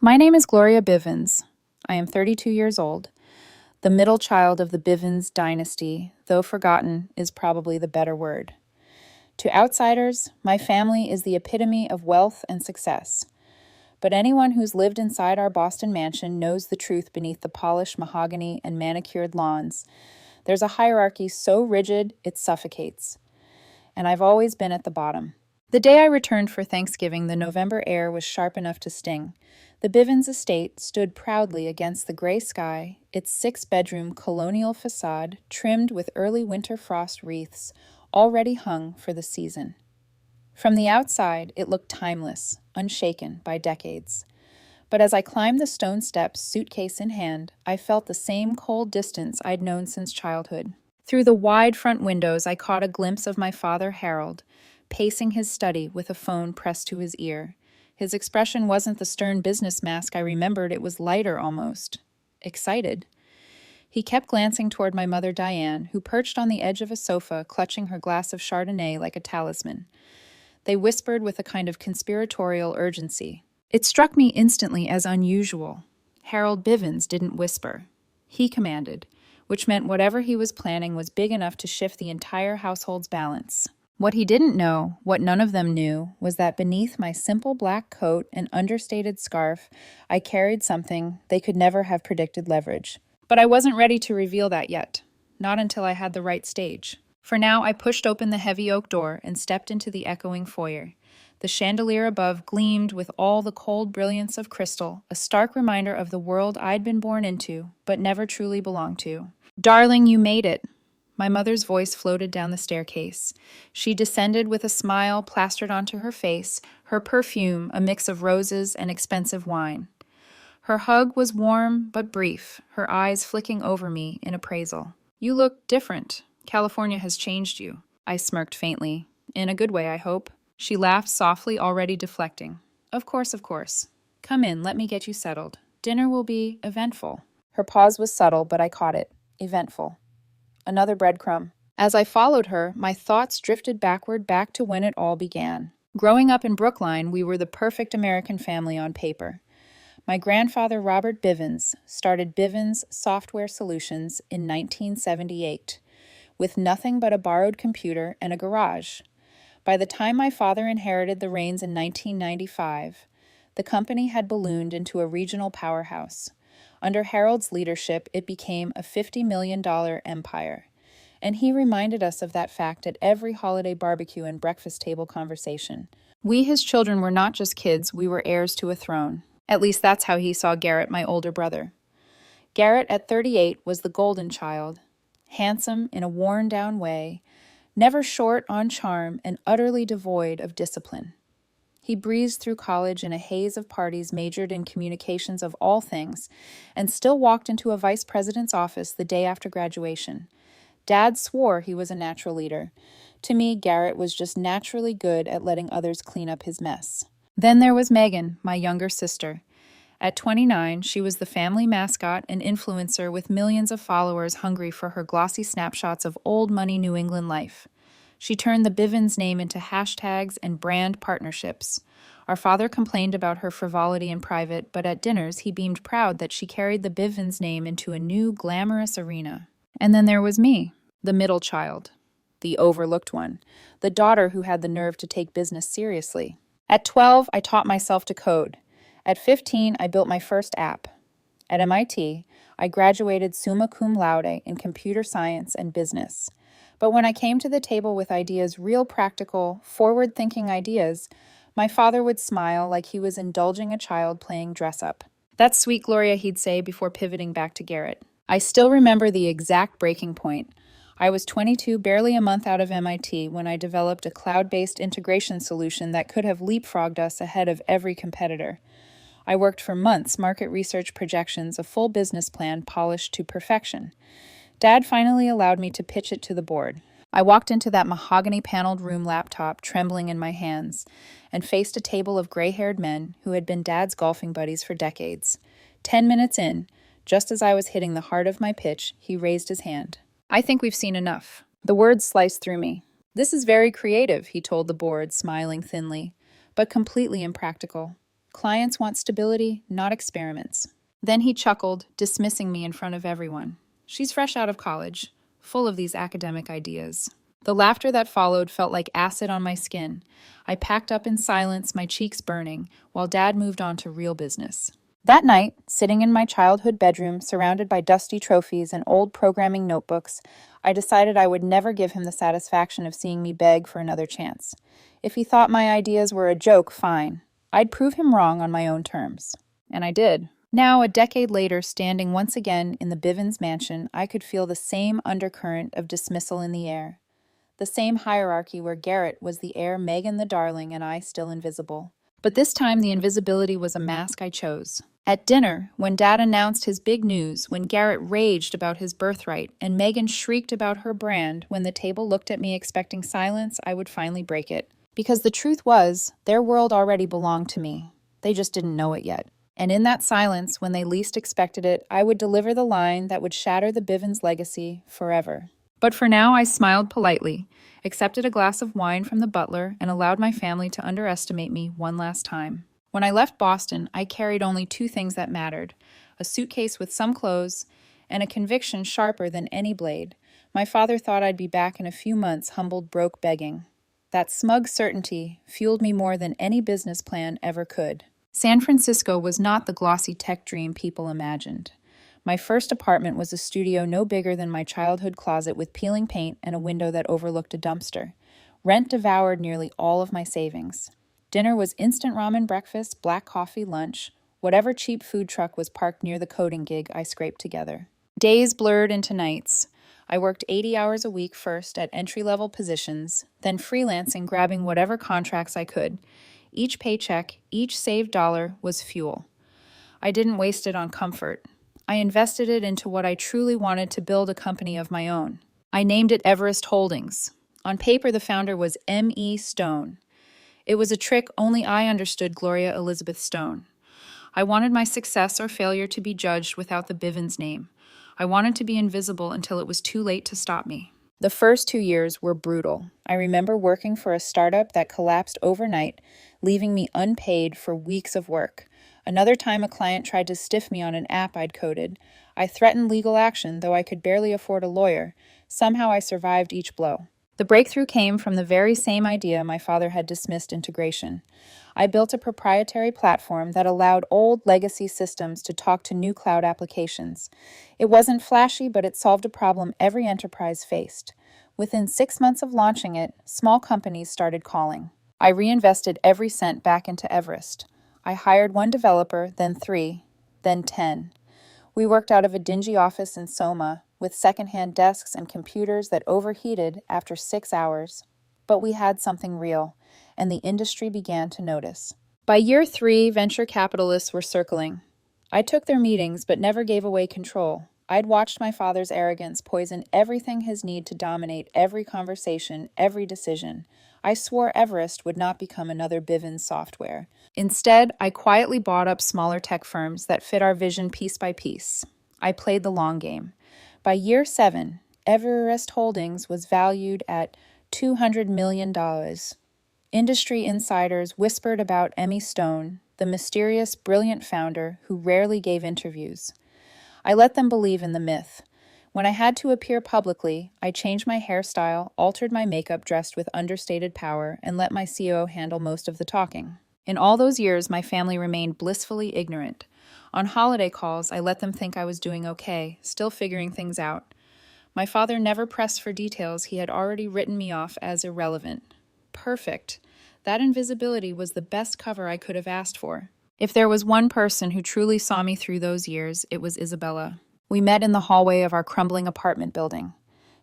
My name is Gloria Bivens. I am 32 years old, the middle child of the Bivens dynasty, though forgotten is probably the better word. To outsiders, my family is the epitome of wealth and success. But anyone who's lived inside our Boston mansion knows the truth beneath the polished mahogany and manicured lawns. There's a hierarchy so rigid it suffocates. And I've always been at the bottom. The day I returned for Thanksgiving, the November air was sharp enough to sting. The Bivens estate stood proudly against the gray sky, its six-bedroom colonial facade trimmed with early winter frost wreaths, already hung for the season. From the outside, it looked timeless, unshaken by decades. But as I climbed the stone steps, suitcase in hand, I felt the same cold distance I'd known since childhood. Through the wide front windows, I caught a glimpse of my father, Harold, pacing his study with a phone pressed to his ear. His expression wasn't the stern business mask I remembered, it was lighter almost. Excited. He kept glancing toward my mother, Diane, who perched on the edge of a sofa, clutching her glass of Chardonnay like a talisman. They whispered with a kind of conspiratorial urgency. It struck me instantly as unusual. Harold Bivens didn't whisper. He commanded, which meant whatever he was planning was big enough to shift the entire household's balance. What he didn't know, what none of them knew, was that beneath my simple black coat and understated scarf, I carried something they could never have predicted leverage. But I wasn't ready to reveal that yet, not until I had the right stage. For now, I pushed open the heavy oak door and stepped into the echoing foyer. The chandelier above gleamed with all the cold brilliance of crystal, a stark reminder of the world I'd been born into, but never truly belonged to. "Darling, you made it." My mother's voice floated down the staircase. She descended with a smile plastered onto her face, her perfume a mix of roses and expensive wine. Her hug was warm but brief, her eyes flicking over me in appraisal. "You look different. California has changed you." I smirked faintly. "In a good way, I hope." She laughed softly, already deflecting. Of course, of course. Come in, let me get you settled. Dinner will be eventful." Her pause was subtle, but I caught it. Eventful. Another breadcrumb. As I followed her, my thoughts drifted backward back to when it all began. Growing up in Brookline, we were the perfect American family on paper. My grandfather, Robert Bivens, started Bivens Software Solutions in 1978, with nothing but a borrowed computer and a garage. By the time my father inherited the reins in 1995, the company had ballooned into a regional powerhouse. Under Harold's leadership, it became a $50 million empire. And he reminded us of that fact at every holiday barbecue and breakfast table conversation. We, his children, were not just kids, we were heirs to a throne. At least that's how he saw Garrett, my older brother. Garrett, at 38, was the golden child, handsome in a worn-down way, never short on charm and utterly devoid of discipline. He breezed through college in a haze of parties, majored in communications of all things, and still walked into a vice president's office the day after graduation. Dad swore he was a natural leader. To me, Garrett was just naturally good at letting others clean up his mess. Then there was Megan, my younger sister. At 29, she was the family mascot and influencer with millions of followers hungry for her glossy snapshots of old money New England life. She turned the Bivens name into hashtags and brand partnerships. Our father complained about her frivolity in private, but at dinners he beamed proud that she carried the Bivens name into a new, glamorous arena. And then there was me, the middle child, the overlooked one, the daughter who had the nerve to take business seriously. At 12, I taught myself to code. At 15, I built my first app. At MIT, I graduated summa cum laude in computer science and business. But when I came to the table with ideas, real practical, forward-thinking ideas, my father would smile like he was indulging a child playing dress-up. "That's sweet, Gloria," he'd say before pivoting back to Garrett. I still remember the exact breaking point. I was 22, barely a month out of MIT, when I developed a cloud-based integration solution that could have leapfrogged us ahead of every competitor. I worked for months, market research projections, a full business plan polished to perfection. Dad finally allowed me to pitch it to the board. I walked into that mahogany-paneled room laptop, trembling in my hands, and faced a table of gray-haired men who had been Dad's golfing buddies for decades. 10 minutes in, just as I was hitting the heart of my pitch, he raised his hand. "I think we've seen enough." The words sliced through me. "This is very creative," he told the board, smiling thinly, "but completely impractical. Clients want stability, not experiments. Then he chuckled, dismissing me in front of everyone. She's fresh out of college, full of these academic ideas. The laughter that followed felt like acid on my skin. I packed up in silence, my cheeks burning, while Dad moved on to real business. That night, sitting in my childhood bedroom, surrounded by dusty trophies and old programming notebooks, I decided I would never give him the satisfaction of seeing me beg for another chance. If he thought my ideas were a joke, fine. I'd prove him wrong on my own terms. And I did. Now, a decade later, standing once again in the Bivens mansion, I could feel the same undercurrent of dismissal in the air. The same hierarchy where Garrett was the heir Megan the darling and I still invisible. But this time the invisibility was a mask I chose. At dinner, when Dad announced his big news, when Garrett raged about his birthright, and Megan shrieked about her brand, when the table looked at me expecting silence, I would finally break it. Because the truth was, their world already belonged to me. They just didn't know it yet. And in that silence, when they least expected it, I would deliver the line that would shatter the Bivens legacy forever. But for now, I smiled politely, accepted a glass of wine from the butler, and allowed my family to underestimate me one last time. When I left Boston, I carried only two things that mattered: a suitcase with some clothes and a conviction sharper than any blade. My father thought I'd be back in a few months, humbled, broke, begging. That smug certainty fueled me more than any business plan ever could. San Francisco was not the glossy tech dream people imagined. My first apartment was a studio no bigger than my childhood closet with peeling paint and a window that overlooked a dumpster. Rent devoured nearly all of my savings. Dinner was instant ramen breakfast, black coffee lunch, whatever cheap food truck was parked near the coding gig I scraped together. Days blurred into nights. I worked 80 hours a week first at entry-level positions, then freelancing, grabbing whatever contracts I could. Each paycheck, each saved dollar was fuel. I didn't waste it on comfort. I invested it into what I truly wanted, to build a company of my own. I named it Everest Holdings. On paper, the founder was M.E. Stone. It was a trick only I understood, Gloria Elizabeth Stone. I wanted my success or failure to be judged without the Bivens name. I wanted to be invisible until it was too late to stop me. The first 2 years were brutal. I remember working for a startup that collapsed overnight, leaving me unpaid for weeks of work. Another time a client tried to stiff me on an app I'd coded. I threatened legal action, though I could barely afford a lawyer. Somehow I survived each blow. The breakthrough came from the very same idea my father had dismissed: integration. I built a proprietary platform that allowed old legacy systems to talk to new cloud applications. It wasn't flashy, but it solved a problem every enterprise faced. Within 6 months of launching it, small companies started calling. I reinvested every cent back into Everest. I hired one developer, then 3, then 10. We worked out of a dingy office in Soma, with secondhand desks and computers that overheated after 6 hours. But we had something real, and the industry began to notice. By year 3, venture capitalists were circling. I took their meetings, but never gave away control. I'd watched my father's arrogance poison everything, his need to dominate every conversation, every decision. I swore Everest would not become another Bivens software. Instead, I quietly bought up smaller tech firms that fit our vision piece by piece. I played the long game. By year 7, Everest Holdings was valued at $200 million. Industry insiders whispered about Emmy Stone, the mysterious, brilliant founder who rarely gave interviews. I let them believe in the myth. When I had to appear publicly, I changed my hairstyle, altered my makeup dressed with understated power, and let my CEO handle most of the talking. In all those years, my family remained blissfully ignorant. On holiday calls, I let them think I was doing okay, still figuring things out. My father never pressed for details. He had already written me off as irrelevant. Perfect. That invisibility was the best cover I could have asked for. If there was one person who truly saw me through those years, it was Isabella. We met in the hallway of our crumbling apartment building.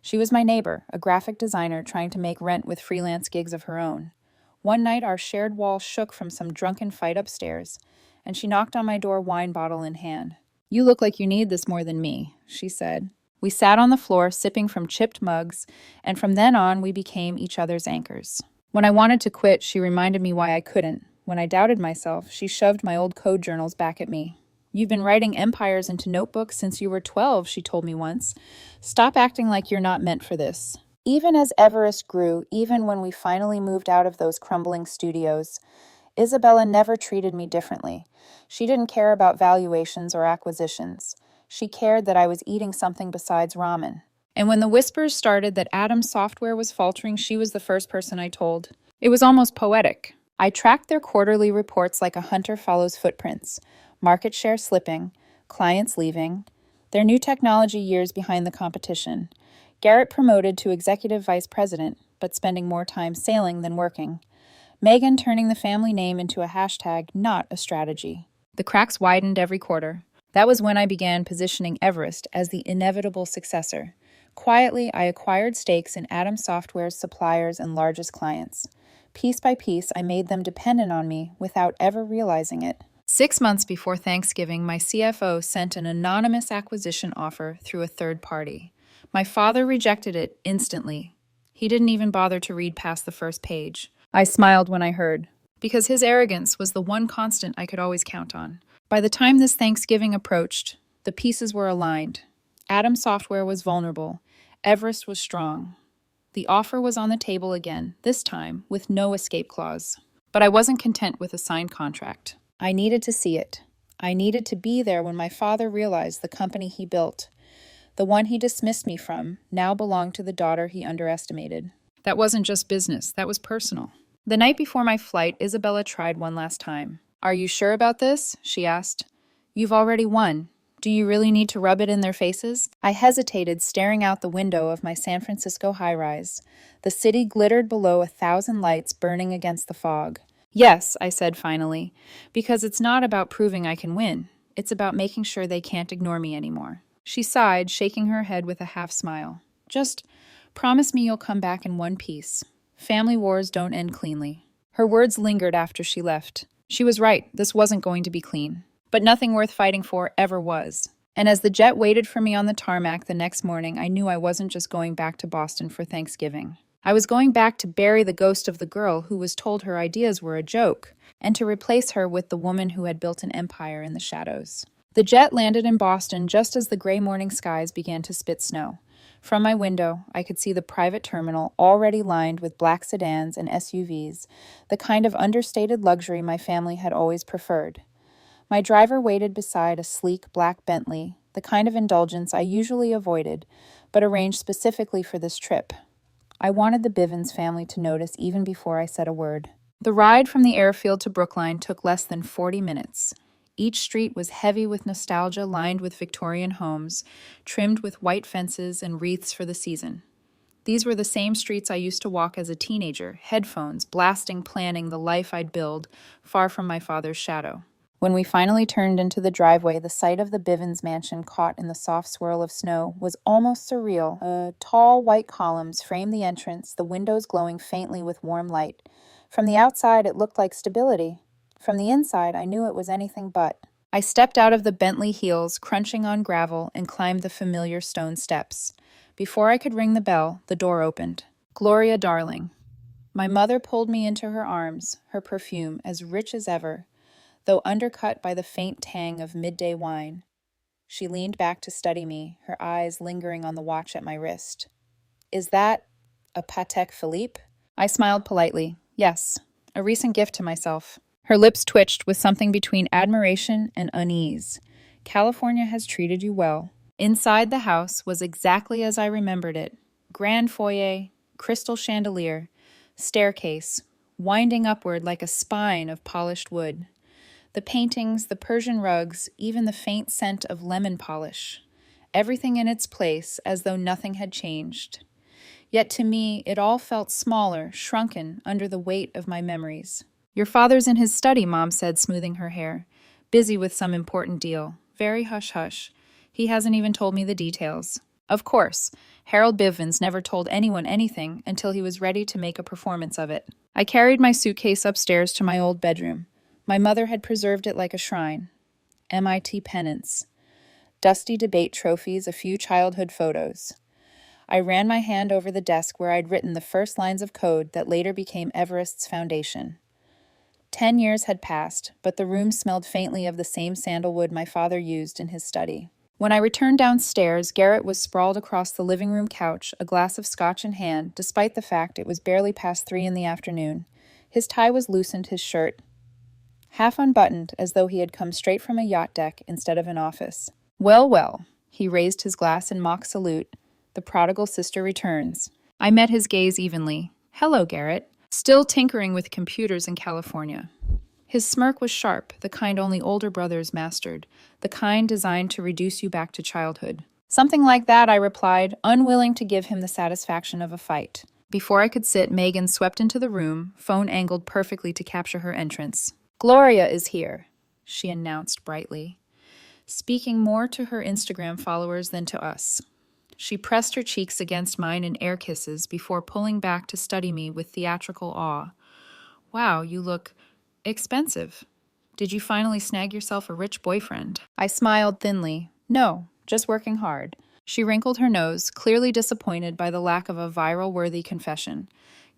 She was my neighbor, a graphic designer trying to make rent with freelance gigs of her own. One night, our shared wall shook from some drunken fight upstairs, and she knocked on my door, wine bottle in hand. "You look like you need this more than me," she said. We sat on the floor, sipping from chipped mugs, and from then on, we became each other's anchors. When I wanted to quit, she reminded me why I couldn't. When I doubted myself, she shoved my old code journals back at me. "You've been writing empires into notebooks since you were 12, she told me once. "Stop acting like you're not meant for this." Even as Everest grew, even when we finally moved out of those crumbling studios, Isabella never treated me differently. She didn't care about valuations or acquisitions. She cared that I was eating something besides ramen. And when the whispers started that Adam's software was faltering, she was the first person I told. It was almost poetic. I tracked their quarterly reports like a hunter follows footprints, market share slipping, clients leaving, their new technology years behind the competition. Garrett promoted to executive vice president, but spending more time sailing than working. Megan turning the family name into a hashtag, not a strategy. The cracks widened every quarter. That was when I began positioning Everest as the inevitable successor. Quietly, I acquired stakes in Atom Software's suppliers and largest clients. Piece by piece, I made them dependent on me without ever realizing it. 6 months before Thanksgiving, my CFO sent an anonymous acquisition offer through a third party. My father rejected it instantly. He didn't even bother to read past the first page. I smiled when I heard, because his arrogance was the one constant I could always count on. By the time this Thanksgiving approached, the pieces were aligned. Atom Software was vulnerable. Everest was strong. The offer was on the table again, this time with no escape clause. But I wasn't content with a signed contract. I needed to see it. I needed to be there when my father realized the company he built, the one he dismissed me from, now belonged to the daughter he underestimated. That wasn't just business, that was personal. The night before my flight, Isabella tried one last time. "Are you sure about this?" she asked. "You've already won. Do you really need to rub it in their faces?" I hesitated, staring out the window of my San Francisco high-rise. The city glittered below 1,000 lights burning against the fog. "Yes," I said finally, "because it's not about proving I can win. It's about making sure they can't ignore me anymore." She sighed, shaking her head with a half-smile. "Just promise me you'll come back in one piece. Family wars don't end cleanly." Her words lingered after she left. She was right, this wasn't going to be clean. But nothing worth fighting for ever was. And as the jet waited for me on the tarmac the next morning, I knew I wasn't just going back to Boston for Thanksgiving. I was going back to bury the ghost of the girl who was told her ideas were a joke, and to replace her with the woman who had built an empire in the shadows. The jet landed in Boston just as the gray morning skies began to spit snow. From my window, I could see the private terminal already lined with black sedans and SUVs, the kind of understated luxury my family had always preferred. My driver waited beside a sleek black Bentley, the kind of indulgence I usually avoided, but arranged specifically for this trip. I wanted the Bivens family to notice even before I said a word. The ride from the airfield to Brookline took less than 40 minutes. Each street was heavy with nostalgia, lined with Victorian homes, trimmed with white fences and wreaths for the season. These were the same streets I used to walk as a teenager, headphones, blasting, planning the life I'd build, far from my father's shadow. When we finally turned into the driveway, the sight of the Bivens mansion caught in the soft swirl of snow was almost surreal. Tall white columns framed the entrance, the windows glowing faintly with warm light. From the outside, it looked like stability. From the inside, I knew it was anything but. I stepped out of the Bentley heels, crunching on gravel, and climbed the familiar stone steps. Before I could ring the bell, the door opened. "Gloria, darling." My mother pulled me into her arms, her perfume as rich as ever, though undercut by the faint tang of midday wine. She leaned back to study me, her eyes lingering on the watch at my wrist. "Is that a Patek Philippe?" I smiled politely. "Yes, a recent gift to myself." Her lips twitched with something between admiration and unease. "California has treated you well." Inside the house was exactly as I remembered it. Grand foyer, crystal chandelier, staircase, winding upward like a spine of polished wood. The paintings, the Persian rugs, even the faint scent of lemon polish. Everything in its place, as though nothing had changed. Yet to me, it all felt smaller, shrunken, under the weight of my memories. "Your father's in his study," Mom said, smoothing her hair. "Busy with some important deal. Very hush-hush. He hasn't even told me the details." Of course, Harold Bivens never told anyone anything until he was ready to make a performance of it. I carried my suitcase upstairs to my old bedroom. My mother had preserved it like a shrine. MIT pennants, dusty debate trophies, a few childhood photos. I ran my hand over the desk where I'd written the first lines of code that later became Everest's foundation. 10 years had passed, but the room smelled faintly of the same sandalwood my father used in his study. When I returned downstairs, Garrett was sprawled across the living room couch, a glass of scotch in hand, despite the fact it was barely past 3 in the afternoon. His tie was loosened, his shirt half unbuttoned as though he had come straight from a yacht deck instead of an office. Well, well, he raised his glass in mock salute. The prodigal sister returns. I met his gaze evenly. Hello, Garrett. Still tinkering with computers in California. His smirk was sharp, the kind only older brothers mastered, the kind designed to reduce you back to childhood. Something like that, I replied, unwilling to give him the satisfaction of a fight. Before I could sit, Megan swept into the room, phone angled perfectly to capture her entrance. Gloria is here, she announced brightly, speaking more to her Instagram followers than to us. She pressed her cheeks against mine in air kisses before pulling back to study me with theatrical awe. Wow, you look expensive. Did you finally snag yourself a rich boyfriend? I smiled thinly. No, just working hard. She wrinkled her nose, clearly disappointed by the lack of a viral-worthy confession.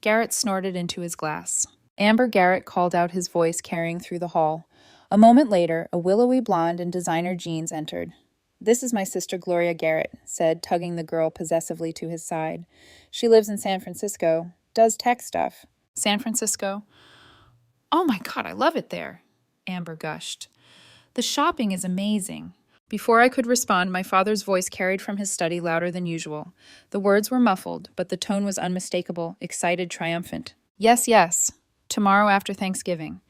Garrett snorted into his glass. Amber Garrett called out, his voice carrying through the hall. A moment later, a willowy blonde in designer jeans entered. This is my sister Gloria Garrett, said, tugging the girl possessively to his side. She lives in San Francisco, does tech stuff. San Francisco? Oh my God, I love it there, Amber gushed. The shopping is amazing. Before I could respond, my father's voice carried from his study louder than usual. The words were muffled, but the tone was unmistakable, excited, triumphant. Yes, yes. Tomorrow after Thanksgiving.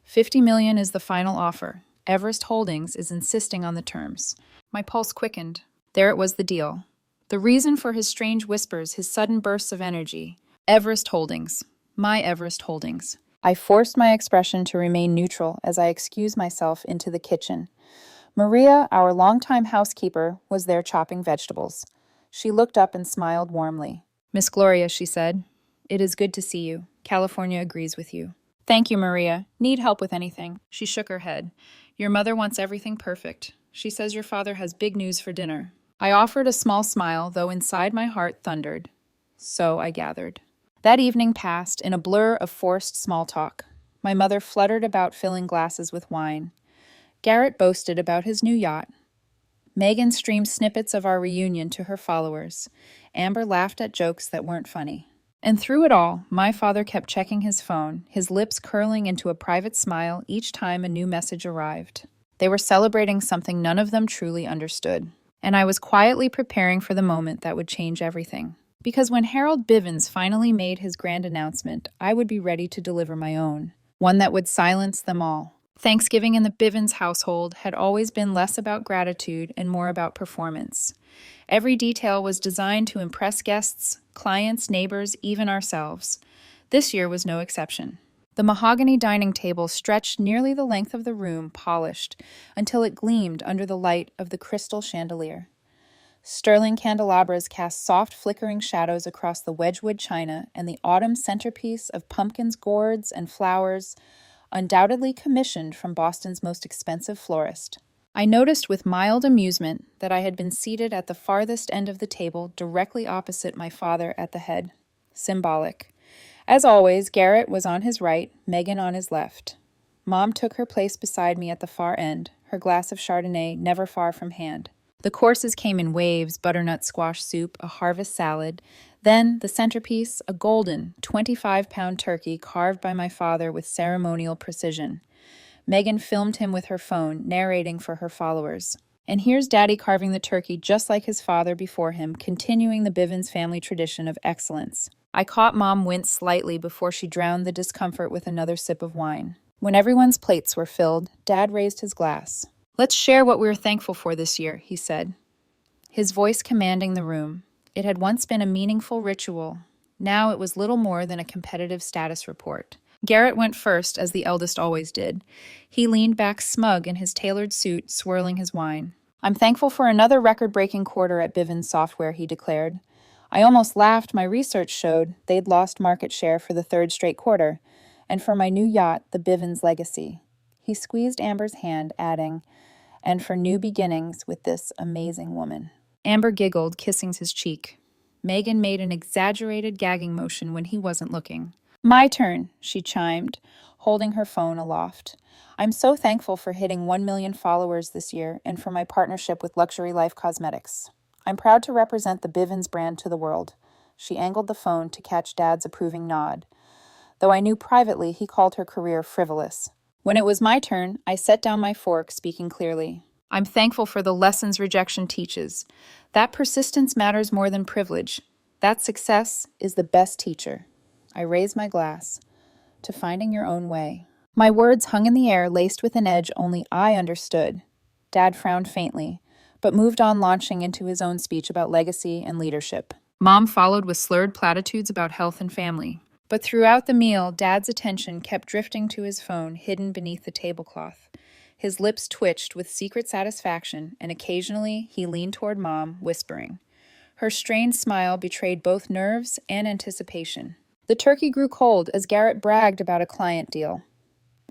$50 million is the final offer. Everest Holdings is insisting on the terms. My pulse quickened. There it was, the deal. The reason for his strange whispers, his sudden bursts of energy. Everest Holdings. My Everest Holdings. I forced my expression to remain neutral as I excused myself into the kitchen. Maria, our longtime housekeeper, was there chopping vegetables. She looked up and smiled warmly. Miss Gloria, she said, it is good to see you. California agrees with you. Thank you, Maria. Need help with anything? She shook her head. Your mother wants everything perfect. She says your father has big news for dinner. I offered a small smile, though inside my heart thundered. So I gathered. That evening passed in a blur of forced small talk. My mother fluttered about filling glasses with wine. Garrett boasted about his new yacht. Megan streamed snippets of our reunion to her followers. Amber laughed at jokes that weren't funny. And through it all, my father kept checking his phone, his lips curling into a private smile each time a new message arrived. They were celebrating something none of them truly understood. And I was quietly preparing for the moment that would change everything. Because when Harold Bivens finally made his grand announcement, I would be ready to deliver my own, one that would silence them all. Thanksgiving in the Bivens household had always been less about gratitude and more about performance. Every detail was designed to impress guests, clients, neighbors, even ourselves. This year was no exception. The mahogany dining table stretched nearly the length of the room, polished, until it gleamed under the light of the crystal chandelier. Sterling candelabras cast soft flickering shadows across the Wedgwood china, and the autumn centerpiece of pumpkins, gourds, and flowers, undoubtedly commissioned from Boston's most expensive florist. I noticed with mild amusement that I had been seated at the farthest end of the table, directly opposite my father at the head. Symbolic. As always, Garrett was on his right, Megan on his left. Mom took her place beside me at the far end, her glass of Chardonnay never far from hand. The courses came in waves: butternut squash soup, a harvest salad. Then, the centerpiece, a golden, 25-pound turkey carved by my father with ceremonial precision. Megan filmed him with her phone, narrating for her followers. And here's Daddy carving the turkey just like his father before him, continuing the Bivens family tradition of excellence. I caught Mom wince slightly before she drowned the discomfort with another sip of wine. When everyone's plates were filled, Dad raised his glass. Let's share what we're thankful for this year, he said, his voice commanding the room. It had once been a meaningful ritual. Now it was little more than a competitive status report. Garrett went first, as the eldest always did. He leaned back smug in his tailored suit, swirling his wine. I'm thankful for another record-breaking quarter at Bivens Software, he declared. I almost laughed. My research showed they'd lost market share for the third straight quarter. And for my new yacht, the Bivens Legacy. He squeezed Amber's hand, adding, and for new beginnings with this amazing woman. Amber giggled, kissing his cheek. Megan made an exaggerated gagging motion when he wasn't looking. My turn, she chimed, holding her phone aloft. I'm so thankful for hitting 1 million followers this year and for my partnership with Luxury Life Cosmetics. I'm proud to represent the Bivens brand to the world. She angled the phone to catch Dad's approving nod. Though I knew privately he called her career frivolous. When it was my turn, I set down my fork, speaking clearly. I'm thankful for the lessons rejection teaches. That persistence matters more than privilege. That success is the best teacher. I raised my glass to finding your own way. My words hung in the air, laced with an edge only I understood. Dad frowned faintly, but moved on, launching into his own speech about legacy and leadership. Mom followed with slurred platitudes about health and family. But throughout the meal, Dad's attention kept drifting to his phone hidden beneath the tablecloth. His lips twitched with secret satisfaction, and occasionally he leaned toward Mom, whispering. Her strained smile betrayed both nerves and anticipation. The turkey grew cold as Garrett bragged about a client deal.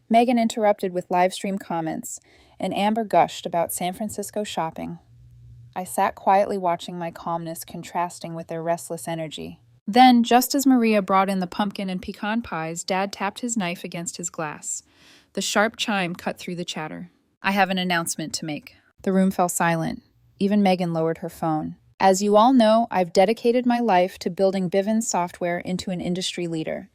Megan interrupted with live stream comments, and Amber gushed about San Francisco shopping. I sat quietly watching my calmness contrasting with their restless energy. Then, just as Maria brought in the pumpkin and pecan pies, Dad tapped his knife against his glass. The sharp chime cut through the chatter. I have an announcement to make. The room fell silent. Even Megan lowered her phone. As you all know, I've dedicated my life to building Bivens software into an industry leader.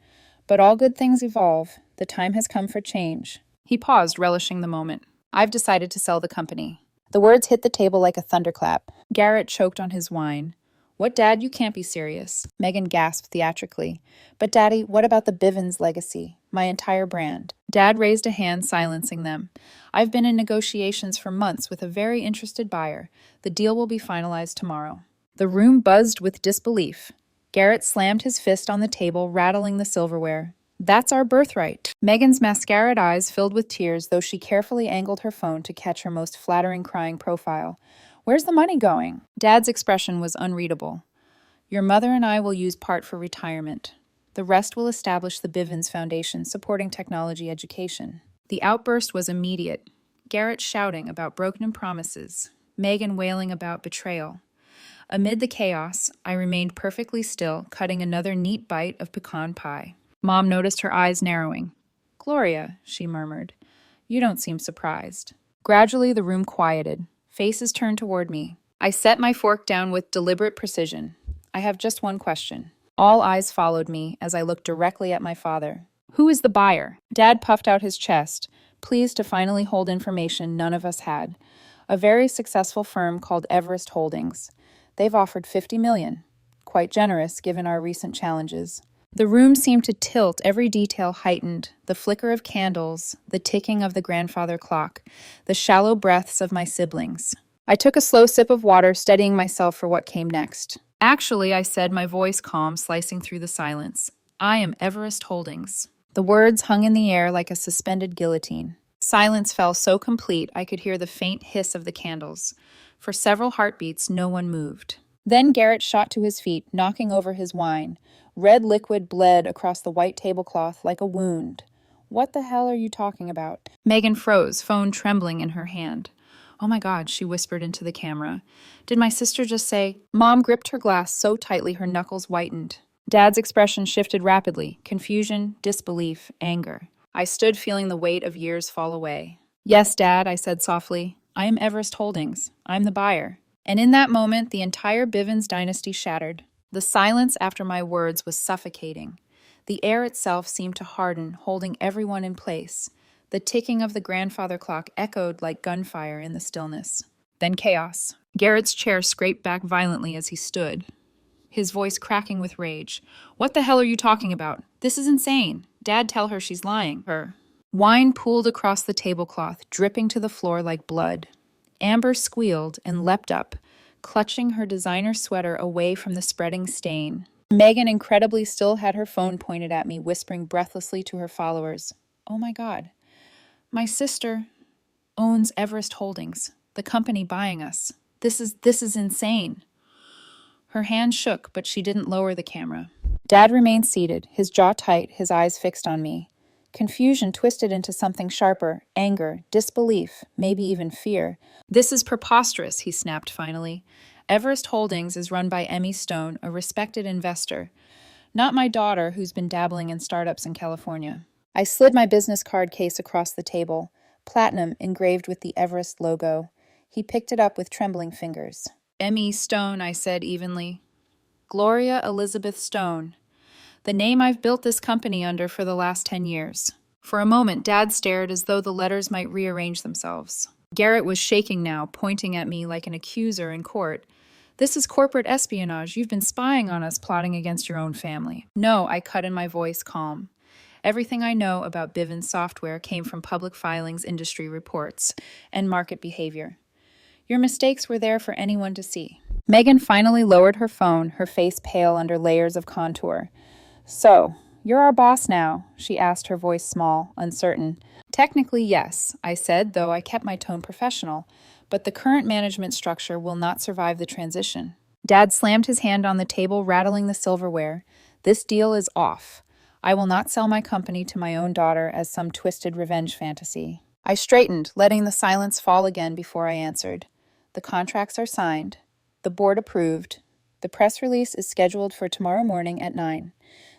But all good things evolve. The time has come for change. He paused, relishing the moment. I've decided to sell the company. The words hit the table like a thunderclap. Garrett choked on his wine. What, Dad? You can't be serious. Megan gasped theatrically. But, Daddy, what about the Bivens legacy? My entire brand. Dad raised a hand, silencing them. I've been in negotiations for months with a very interested buyer. The deal will be finalized tomorrow. The room buzzed with disbelief. Garrett slammed his fist on the table, rattling the silverware. That's our birthright. Megan's mascaraed eyes filled with tears, though she carefully angled her phone to catch her most flattering crying profile. Where's the money going? Dad's expression was unreadable. Your mother and I will use part for retirement. The rest will establish the Bivens Foundation, supporting technology education. The outburst was immediate. Garrett shouting about broken promises. Megan wailing about betrayal. Amid the chaos, I remained perfectly still, cutting another neat bite of pecan pie. Mom noticed her eyes narrowing. Gloria, she murmured, you don't seem surprised. Gradually, the room quieted. Faces turned toward me. I set my fork down with deliberate precision. I have just one question. All eyes followed me as I looked directly at my father. Who is the buyer? Dad puffed out his chest, pleased to finally hold information none of us had. A very successful firm called Everest Holdings. They've offered $50 million. Quite generous, given our recent challenges. The room seemed to tilt, every detail heightened, the flicker of candles, the ticking of the grandfather clock, the shallow breaths of my siblings. I took a slow sip of water, steadying myself for what came next. Actually, I said, my voice calm, slicing through the silence. I am Everest Holdings. The words hung in the air like a suspended guillotine. Silence fell so complete I could hear the faint hiss of the candles. For several heartbeats, no one moved. Then Garrett shot to his feet, knocking over his wine. Red liquid bled across the white tablecloth like a wound. What the hell are you talking about? Megan froze, phone trembling in her hand. Oh my God, she whispered into the camera. Did my sister just say? Mom gripped her glass so tightly her knuckles whitened. Dad's expression shifted rapidly. Confusion, disbelief, anger. I stood feeling the weight of years fall away. Yes, Dad, I said softly. I am Everest Holdings. I'm the buyer. And in that moment, the entire Bivens dynasty shattered. The silence after my words was suffocating. The air itself seemed to harden, holding everyone in place. The ticking of the grandfather clock echoed like gunfire in the stillness. Then chaos. Garrett's chair scraped back violently as he stood, his voice cracking with rage. What the hell are you talking about? This is insane. Dad, tell her she's lying. Her. Wine pooled across the tablecloth, dripping to the floor like blood. Amber squealed and leapt up, clutching her designer sweater away from the spreading stain. Megan incredibly still had her phone pointed at me, whispering breathlessly to her followers. Oh my God. My sister owns Everest Holdings, the company buying us. This is insane. Her hand shook, but she didn't lower the camera. Dad remained seated, his jaw tight, his eyes fixed on me. Confusion twisted into something sharper, anger, disbelief, maybe even fear. This is preposterous, he snapped finally. Everest Holdings is run by Emmy Stone, a respected investor. Not my daughter, who's been dabbling in startups in California. I slid my business card case across the table, platinum engraved with the Everest logo. He picked it up with trembling fingers. Emmy Stone, I said evenly. Gloria Elizabeth Stone. The name I've built this company under for the last 10 years. For a moment, Dad stared as though the letters might rearrange themselves. Garrett was shaking now, pointing at me like an accuser in court. This is corporate espionage. You've been spying on us, plotting against your own family. No, I cut in my voice, calm. Everything I know about Bivens software came from public filings, industry reports, and market behavior. Your mistakes were there for anyone to see. Megan finally lowered her phone, her face pale under layers of contour. So, you're our boss now, she asked, her voice small, uncertain. Technically, yes, I said, though I kept my tone professional, but the current management structure will not survive the transition. Dad slammed his hand on the table, rattling the silverware. This deal is off. I will not sell my company to my own daughter as some twisted revenge fantasy. I straightened, letting the silence fall again before I answered. The contracts are signed. The board approved. The press release is scheduled for tomorrow morning at 9.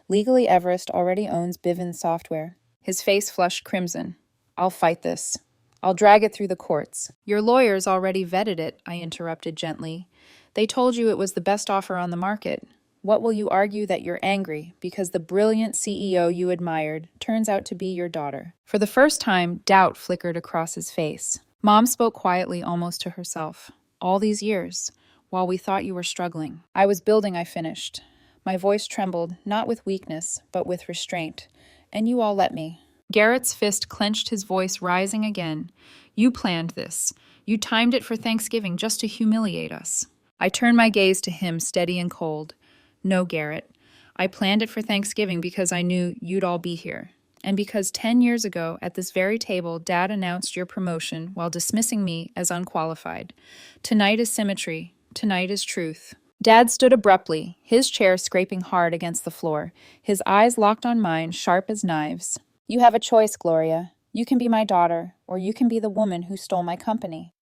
Legally, Everest already owns Bivens software. His face flushed crimson. I'll fight this. I'll drag it through the courts. Your lawyers already vetted it, I interrupted gently. They told you it was the best offer on the market. What will you argue that you're angry because the brilliant CEO you admired turns out to be your daughter? For the first time, doubt flickered across his face. Mom spoke quietly, almost to herself. All these years, while we thought you were struggling. I was building, I finished. My voice trembled, not with weakness, but with restraint. And you all let me. Garrett's fist clenched, his voice rising again. You planned this. You timed it for Thanksgiving just to humiliate us. I turned my gaze to him, steady and cold. No, Garrett. I planned it for Thanksgiving because I knew you'd all be here. And because 10 years ago, at this very table, Dad announced your promotion while dismissing me as unqualified. Tonight is symmetry. Tonight is truth. Dad stood abruptly, his chair scraping hard against the floor, his eyes locked on mine, sharp as knives. You have a choice, Gloria. You can be my daughter, or you can be the woman who stole my company.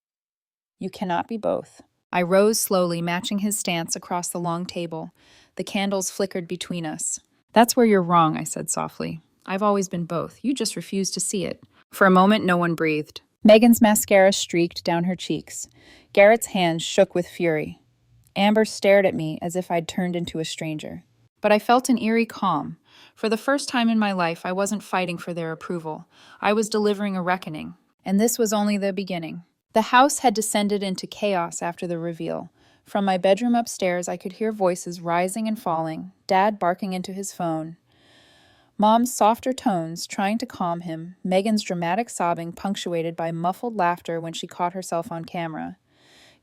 You cannot be both. I rose slowly, matching his stance across the long table. The candles flickered between us. That's where you're wrong, I said softly. I've always been both. You just refuse to see it. For a moment, no one breathed. Megan's mascara streaked down her cheeks. Garrett's hands shook with fury. Amber stared at me as if I'd turned into a stranger. But I felt an eerie calm. For the first time in my life, I wasn't fighting for their approval. I was delivering a reckoning. And this was only the beginning. The house had descended into chaos after the reveal. From my bedroom upstairs, I could hear voices rising and falling, Dad barking into his phone. Mom's softer tones, trying to calm him, Megan's dramatic sobbing punctuated by muffled laughter when she caught herself on camera.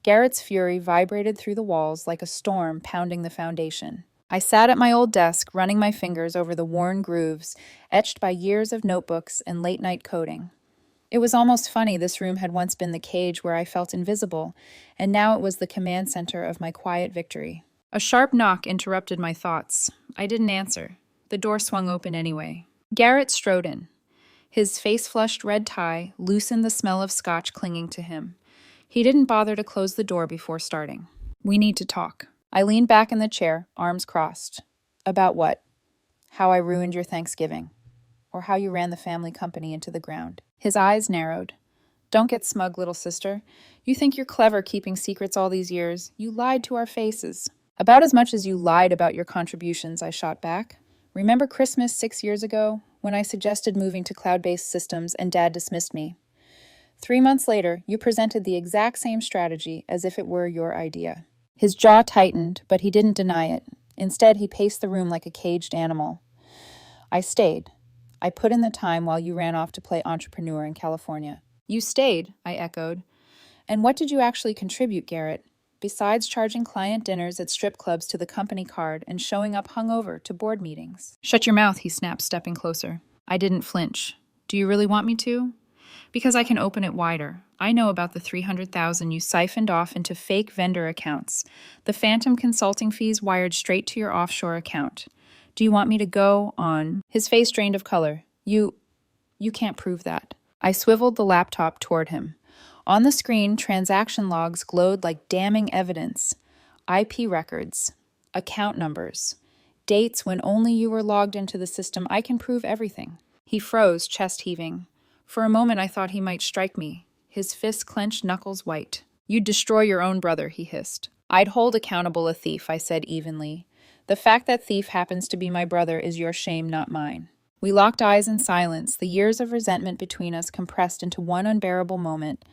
Garrett's fury vibrated through the walls like a storm pounding the foundation. I sat at my old desk, running my fingers over the worn grooves, etched by years of notebooks and late-night coding. It was almost funny this room had once been the cage where I felt invisible, and now it was the command center of my quiet victory. A sharp knock interrupted my thoughts. I didn't answer. The door swung open anyway. Garrett strode in. His face-flushed red tie loosened the smell of scotch clinging to him. He didn't bother to close the door before starting. We need to talk. I leaned back in the chair, arms crossed. About what? How I ruined your Thanksgiving. Or how you ran the family company into the ground. His eyes narrowed. Don't get smug, little sister. You think you're clever keeping secrets all these years. You lied to our faces. About as much as you lied about your contributions, I shot back. Remember Christmas 6 years ago, when I suggested moving to cloud-based systems and Dad dismissed me? 3 months later, you presented the exact same strategy as if it were your idea. His jaw tightened, but he didn't deny it. Instead, he paced the room like a caged animal. I stayed. I put in the time while you ran off to play entrepreneur in California. You stayed, I echoed. And what did you actually contribute, Garrett? Besides charging client dinners at strip clubs to the company card and showing up hungover to board meetings. Shut your mouth, he snapped, stepping closer. I didn't flinch. Do you really want me to? Because I can open it wider. I know about the $300,000 you siphoned off into fake vendor accounts, the phantom consulting fees wired straight to your offshore account. Do you want me to go on? His face drained of color. You can't prove that. I swiveled the laptop toward him. On the screen, transaction logs glowed like damning evidence. IP records, account numbers, dates when only you were logged into the system. I can prove everything. He froze, chest heaving. For a moment, I thought he might strike me, his fist clenched, knuckles white. You'd destroy your own brother, he hissed. I'd hold accountable a thief, I said evenly. The fact that thief happens to be my brother is your shame, not mine. We locked eyes in silence, the years of resentment between us compressed into one unbearable moment.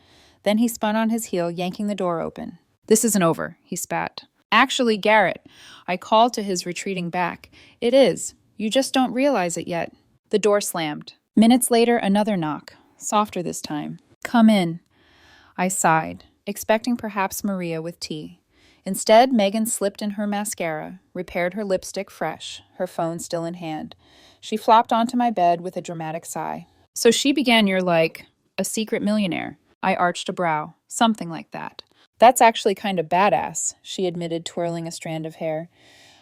Then he spun on his heel, yanking the door open. "This isn't over," he spat. "Actually, Garrett," I called to his retreating back. "It is. You just don't realize it yet." The door slammed. Minutes later, another knock, softer this time. "Come in." I sighed, expecting perhaps Maria with tea. Instead, Megan slipped in her mascara, repaired her lipstick fresh, her phone still in hand. She flopped onto my bed with a dramatic sigh. "So she began your, a secret millionaire." I arched a brow. "Something like that." "That's actually kind of badass," she admitted, twirling a strand of hair.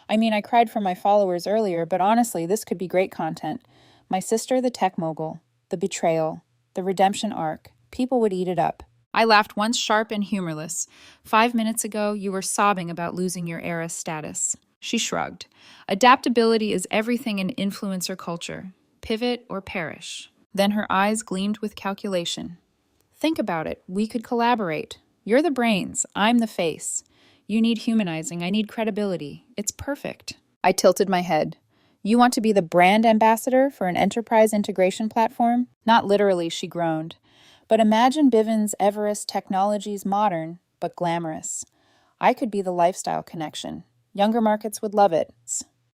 "I mean, I cried for my followers earlier, but honestly, this could be great content. My sister, the tech mogul, the betrayal, the redemption arc. People would eat it up." I laughed once, sharp and humorless. "5 minutes ago, you were sobbing about losing your heiress status." She shrugged. "Adaptability is everything in influencer culture. Pivot or perish." Then her eyes gleamed with calculation. "Think about it. We could collaborate. You're the brains. I'm the face. You need humanizing. I need credibility. It's perfect." I tilted my head. "You want to be the brand ambassador for an enterprise integration platform?" "Not literally," she groaned. "But imagine Bivens Everest Technologies modern, but glamorous. I could be the lifestyle connection. Younger markets would love it."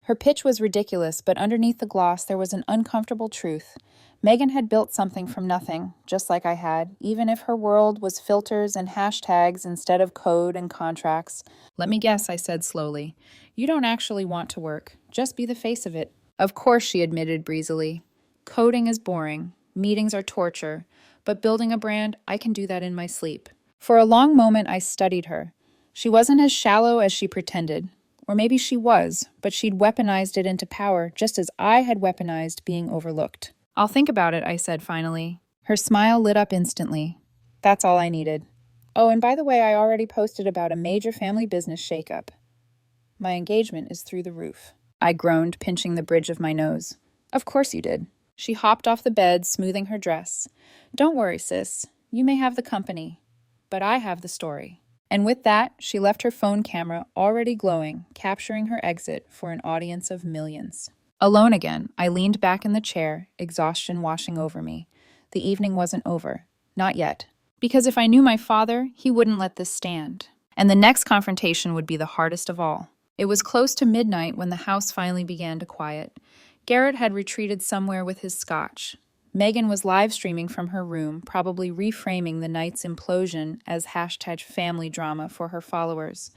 Her pitch was ridiculous, but underneath the gloss there was an uncomfortable truth. Megan had built something from nothing, just like I had, even if her world was filters and hashtags instead of code and contracts. "Let me guess," I said slowly. "You don't actually want to work. Just be the face of it." "Of course," she admitted breezily. "Coding is boring. Meetings are torture. But building a brand, I can do that in my sleep." For a long moment, I studied her. She wasn't as shallow as she pretended. Or maybe she was, but she'd weaponized it into power, just as I had weaponized being overlooked. "I'll think about it," I said finally. Her smile lit up instantly. That's all I needed. "Oh, and by the way, I already posted about a major family business shakeup. My engagement is through the roof." I groaned, pinching the bridge of my nose. "Of course you did." She hopped off the bed, smoothing her dress. "Don't worry, sis. You may have the company, but I have the story." And with that, she left her phone camera already glowing, capturing her exit for an audience of millions. Alone again, I leaned back in the chair, exhaustion washing over me. The evening wasn't over. Not yet. Because if I knew my father, he wouldn't let this stand. And the next confrontation would be the hardest of all. It was close to midnight when the house finally began to quiet. Garrett had retreated somewhere with his scotch. Megan was live streaming from her room, probably reframing the night's implosion as #family drama for her followers.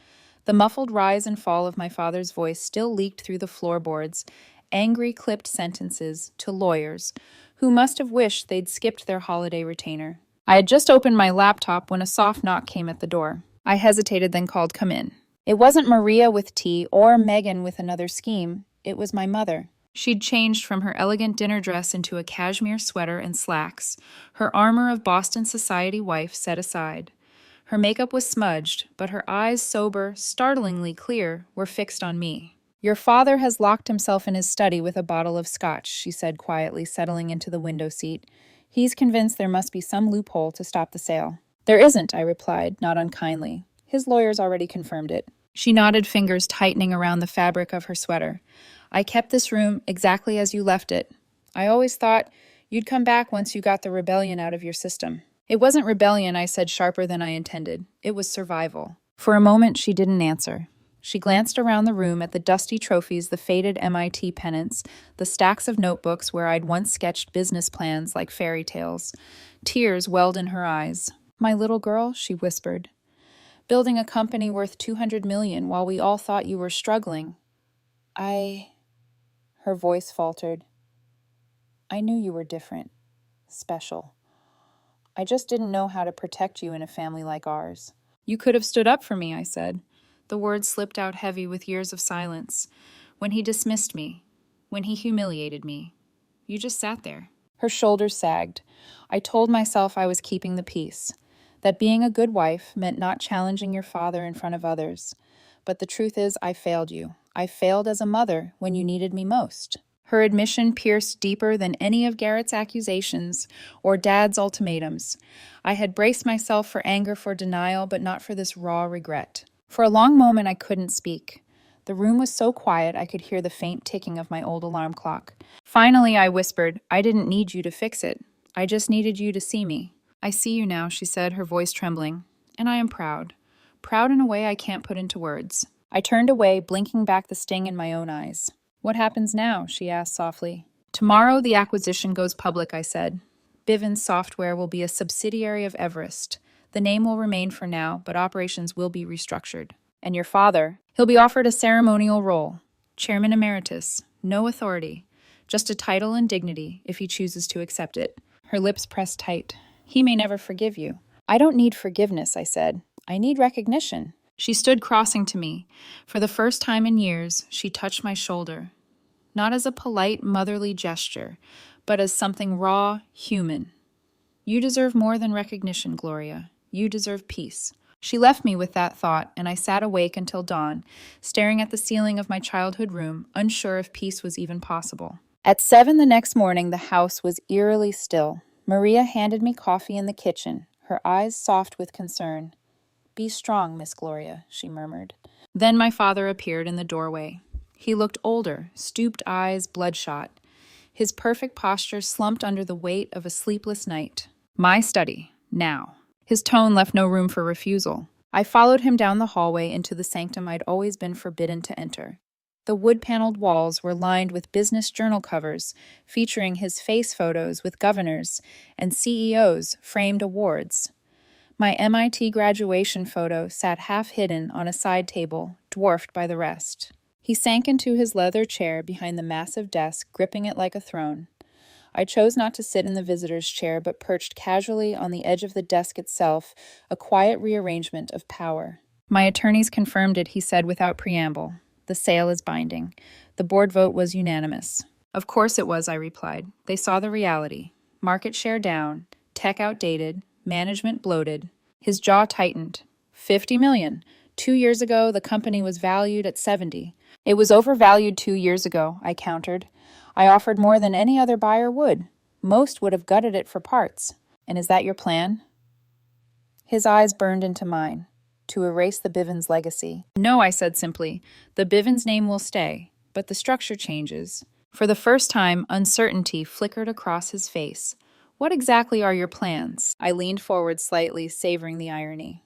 The muffled rise and fall of my father's voice still leaked through the floorboards, angry clipped sentences to lawyers, who must have wished they'd skipped their holiday retainer. I had just opened my laptop when a soft knock came at the door. I hesitated, then called, "Come in." It wasn't Maria with tea or Megan with another scheme. It was my mother. She'd changed from her elegant dinner dress into a cashmere sweater and slacks, her armor of Boston society wife set aside. Her makeup was smudged, but her eyes, sober, startlingly clear, were fixed on me. "Your father has locked himself in his study with a bottle of scotch," she said quietly, settling into the window seat. "He's convinced there must be some loophole to stop the sale." "There isn't," I replied, not unkindly. "His lawyers already confirmed it." She nodded, fingers tightening around the fabric of her sweater. "I kept this room exactly as you left it. I always thought you'd come back once you got the rebellion out of your system." "It wasn't rebellion," I said, sharper than I intended. "It was survival." For a moment, she didn't answer. She glanced around the room at the dusty trophies, the faded MIT pennants, the stacks of notebooks where I'd once sketched business plans like fairy tales. Tears welled in her eyes. "My little girl," she whispered. "Building a company worth $200 million while we all thought you were struggling. Her voice faltered. "I knew you were different. Special. I just didn't know how to protect you in a family like ours." "You could have stood up for me," I said. The words slipped out heavy with years of silence. "When he dismissed me. When he humiliated me. You just sat there." Her shoulders sagged. I told myself I was keeping the peace. That being a good wife meant not challenging your father in front of others. But the truth is, I failed you. I failed as a mother when you needed me most. Her admission pierced deeper than any of Garrett's accusations or Dad's ultimatums. I had braced myself for anger, for denial, but not for this raw regret. For a long moment, I couldn't speak. The room was so quiet I could hear the faint ticking of my old alarm clock. Finally, I whispered, I didn't need you to fix it. I just needed you to see me. I see you now, she said, her voice trembling. And I am proud. Proud in a way I can't put into words. I turned away, blinking back the sting in my own eyes. What happens now? She asked softly. Tomorrow the acquisition goes public, I said. Bivens Software will be a subsidiary of Everest. The name will remain for now, but operations will be restructured. And your father, he'll be offered a ceremonial role. Chairman Emeritus. No authority. Just a title and dignity, if he chooses to accept it. Her lips pressed tight. He may never forgive you. I don't need forgiveness, I said. I need recognition. She stood crossing to me. For the first time in years, she touched my shoulder. Not as a polite, motherly gesture, but as something raw, human. You deserve more than recognition, Gloria. You deserve peace. She left me with that thought, and I sat awake until dawn, staring at the ceiling of my childhood room, unsure if peace was even possible. At 7 the next morning, the house was eerily still. Maria handed me coffee in the kitchen, her eyes soft with concern. Be strong, Miss Gloria, she murmured. Then my father appeared in the doorway. He looked older, stooped eyes bloodshot. His perfect posture slumped under the weight of a sleepless night. My study, now. His tone left no room for refusal. I followed him down the hallway into the sanctum I'd always been forbidden to enter. The wood-paneled walls were lined with business journal covers featuring his face photos with governors and CEOs framed awards. My MIT graduation photo sat half hidden on a side table, dwarfed by the rest. He sank into his leather chair behind the massive desk, gripping it like a throne. I chose not to sit in the visitor's chair, but perched casually on the edge of the desk itself, a quiet rearrangement of power. My attorneys confirmed it, he said without preamble. The sale is binding. The board vote was unanimous. Of course it was, I replied. They saw the reality. Market share down, tech outdated, management bloated. His jaw tightened. 50 million. 2 years ago, the company was valued at 70. It was overvalued 2 years ago, I countered. I offered more than any other buyer would. Most would have gutted it for parts. And is that your plan? His eyes burned into mine. To erase the Bivens legacy. No, I said simply. The Bivens name will stay, but the structure changes. For the first time, uncertainty flickered across his face. What exactly are your plans? I leaned forward slightly, savoring the irony.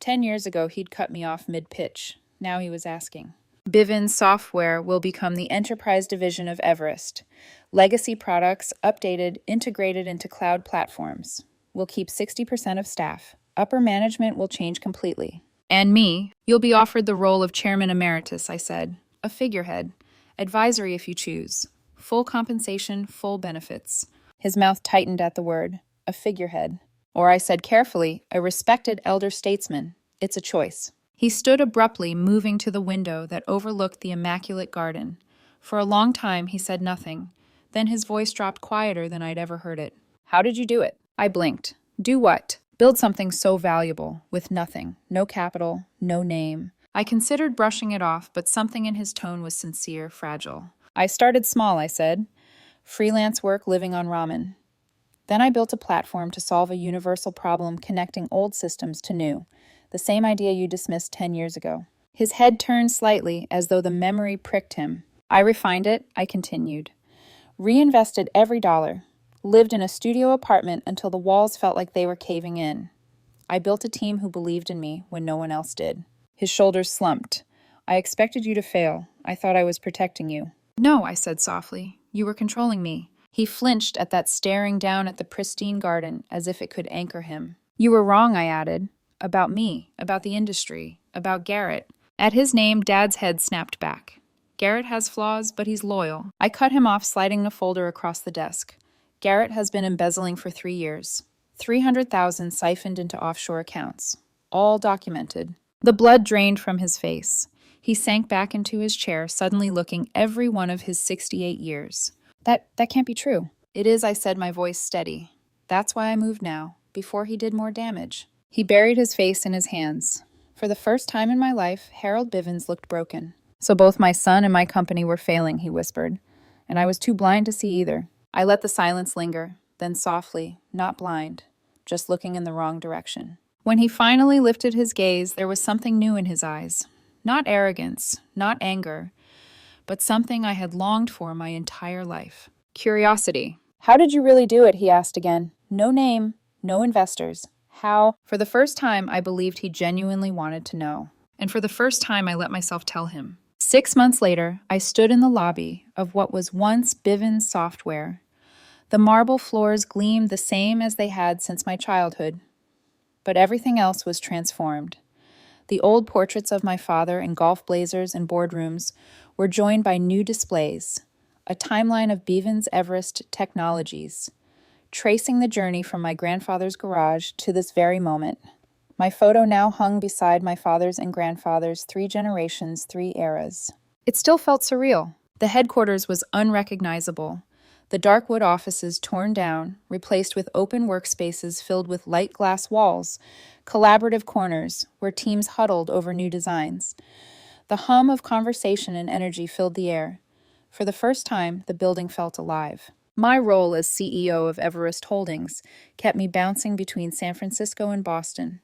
10 years ago, he'd cut me off mid-pitch. Now he was asking. Bivens Software will become the enterprise division of Everest. Legacy products updated, integrated into cloud platforms. We'll keep 60% of staff. Upper management will change completely. And me, you'll be offered the role of chairman emeritus, I said. A figurehead. Advisory if you choose. Full compensation, full benefits. His mouth tightened at the word. A figurehead. Or I said carefully, a respected elder statesman. It's a choice. He stood abruptly, moving to the window that overlooked the immaculate garden. For a long time, he said nothing. Then his voice dropped quieter than I'd ever heard it. How did you do it? I blinked. Do what? Build something so valuable, with nothing. No capital, no name. I considered brushing it off, but something in his tone was sincere, fragile. I started small, I said. Freelance work living on ramen. Then I built a platform to solve a universal problem connecting old systems to new. The same idea you dismissed 10 years ago. His head turned slightly, as though the memory pricked him. I refined it, I continued. Reinvested every dollar. Lived in a studio apartment until the walls felt like they were caving in. I built a team who believed in me when no one else did. His shoulders slumped. I expected you to fail. I thought I was protecting you. No, I said softly. You were controlling me. He flinched at that staring down at the pristine garden as if it could anchor him. You were wrong, I added. About me, about the industry, about Garrett. At his name, Dad's head snapped back. Garrett has flaws, but he's loyal. I cut him off, sliding a folder across the desk. Garrett has been embezzling for 3 years. 300,000 siphoned into offshore accounts. All documented. The blood drained from his face. He sank back into his chair, suddenly looking every one of his 68 years. That can't be true. It is, I said, my voice steady. That's why I moved now, before he did more damage. He buried his face in his hands. For the first time in my life, Harold Bivens looked broken. So both my son and my company were failing, he whispered. And I was too blind to see either. I let the silence linger, then softly, not blind, just looking in the wrong direction. When he finally lifted his gaze, there was something new in his eyes. Not arrogance, not anger, but something I had longed for my entire life. Curiosity. How did you really do it? He asked again. No name, no investors. How? For the first time, I believed he genuinely wanted to know. And for the first time, I let myself tell him. 6 months later, I stood in the lobby of what was once Bivens Software. The marble floors gleamed the same as they had since my childhood, but everything else was transformed. The old portraits of my father in golf blazers and boardrooms were joined by new displays, a timeline of Bivens Everest technologies, tracing the journey from my grandfather's garage to this very moment. My photo now hung beside my father's and grandfather's 3 generations, 3 eras. It still felt surreal. The headquarters was unrecognizable. The dark wood offices torn down, replaced with open workspaces filled with light glass walls, collaborative corners where teams huddled over new designs. The hum of conversation and energy filled the air. For the first time, the building felt alive. My role as CEO of Everest Holdings kept me bouncing between San Francisco and Boston.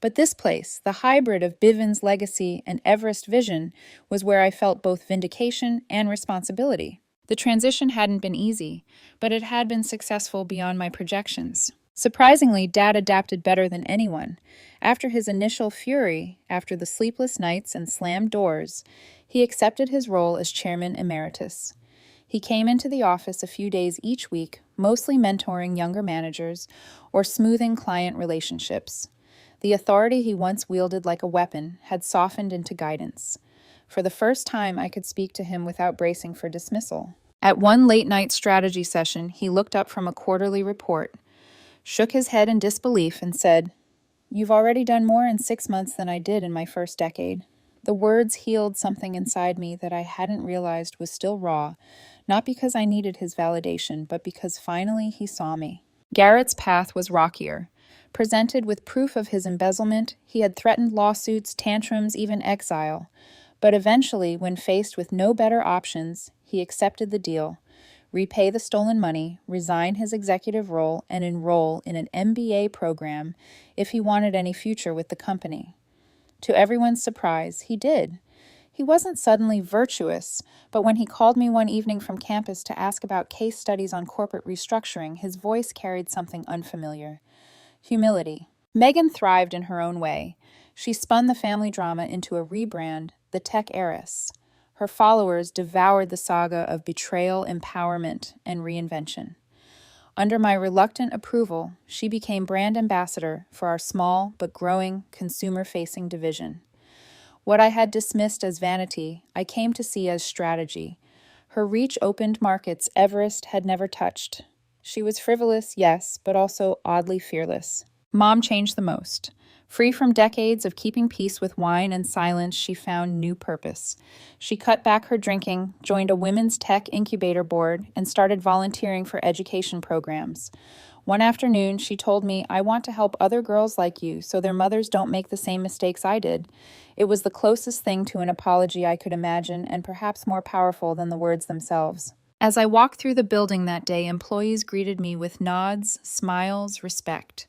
But this place, the hybrid of Bivens' legacy and Everest vision, was where I felt both vindication and responsibility. The transition hadn't been easy, but it had been successful beyond my projections. Surprisingly, Dad adapted better than anyone. After his initial fury, after the sleepless nights and slammed doors, he accepted his role as chairman emeritus. He came into the office a few days each week, mostly mentoring younger managers or smoothing client relationships. The authority he once wielded like a weapon had softened into guidance. For the first time, I could speak to him without bracing for dismissal. At one late-night strategy session, he looked up from a quarterly report, shook his head in disbelief, and said, "You've already done more in 6 months than I did in my first decade." The words healed something inside me that I hadn't realized was still raw, not because I needed his validation, but because finally he saw me. Garrett's path was rockier. Presented with proof of his embezzlement, he had threatened lawsuits, tantrums, even exile. But eventually, when faced with no better options, he accepted the deal, repay the stolen money, resign his executive role, and enroll in an MBA program if he wanted any future with the company. To everyone's surprise, he did. He wasn't suddenly virtuous, but when he called me one evening from campus to ask about case studies on corporate restructuring, his voice carried something unfamiliar. Humility. Megan thrived in her own way. She spun the family drama into a rebrand, The Tech Heiress. Her followers devoured the saga of betrayal, empowerment, and reinvention. Under my reluctant approval, she became brand ambassador for our small but growing consumer-facing division. What I had dismissed as vanity, I came to see as strategy. Her reach opened markets Everest had never touched. She was frivolous, yes, but also oddly fearless. Mom changed the most. Free from decades of keeping peace with wine and silence, she found new purpose. She cut back her drinking, joined a women's tech incubator board, and started volunteering for education programs. One afternoon, she told me, "I want to help other girls like you so their mothers don't make the same mistakes I did." It was the closest thing to an apology I could imagine, and perhaps more powerful than the words themselves. As I walked through the building that day, employees greeted me with nods, smiles, respect.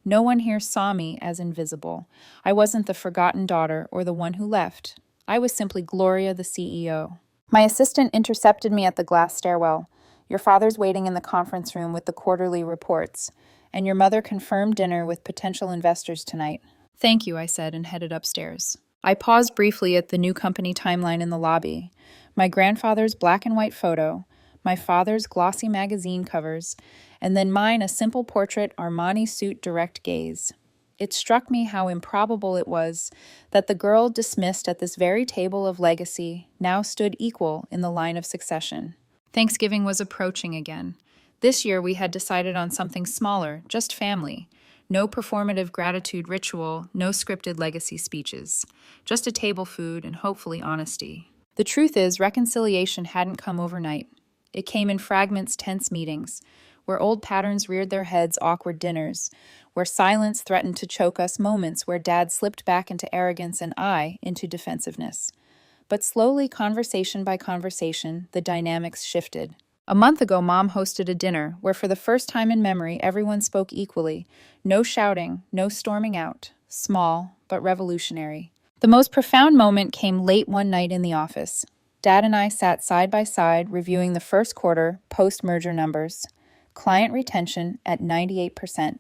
No one here saw me as invisible. I wasn't the forgotten daughter or the one who left. I was simply Gloria, the CEO. My assistant intercepted me at the glass stairwell. "Your father's waiting in the conference room with the quarterly reports, and your mother confirmed dinner with potential investors tonight." "Thank you," I said, and headed upstairs. I paused briefly at the new company timeline in the lobby. My grandfather's black and white photo, my father's glossy magazine covers, and then mine a simple portrait Armani suit direct gaze. It struck me how improbable it was that the girl dismissed at this very table of legacy now stood equal in the line of succession. Thanksgiving was approaching again. This year we had decided on something smaller, just family. No performative gratitude ritual, no scripted legacy speeches. Just a table food and hopefully honesty. The truth is, reconciliation hadn't come overnight. It came in fragments, tense meetings, where old patterns reared their heads, awkward dinners, where silence threatened to choke us, moments where Dad slipped back into arrogance and I into defensiveness. But slowly, conversation by conversation, the dynamics shifted. A month ago, Mom hosted a dinner where for the first time in memory, everyone spoke equally. No shouting, no storming out. Small, but revolutionary. The most profound moment came late one night in the office. Dad and I sat side by side reviewing the first quarter post-merger numbers. Client retention at 98%.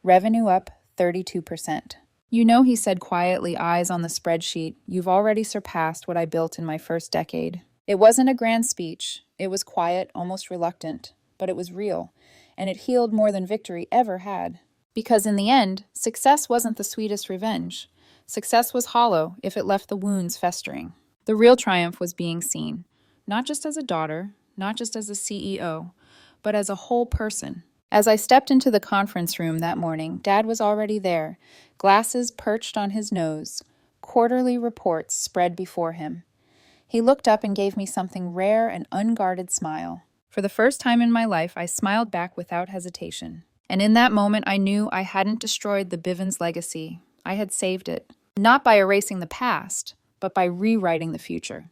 Revenue up 32%. You know, he said quietly, eyes on the spreadsheet, you've already surpassed what I built in my first decade. It wasn't a grand speech. It was quiet, almost reluctant, but it was real, and it healed more than victory ever had. Because in the end, success wasn't the sweetest revenge. Success was hollow if it left the wounds festering. The real triumph was being seen, not just as a daughter, not just as a CEO, but as a whole person. As I stepped into the conference room that morning, Dad was already there, glasses perched on his nose, quarterly reports spread before him. He looked up and gave me something rare, an unguarded smile. For the first time in my life, I smiled back without hesitation. And in that moment, I knew I hadn't destroyed the Bivens legacy. I had saved it, not by erasing the past, but by rewriting the future.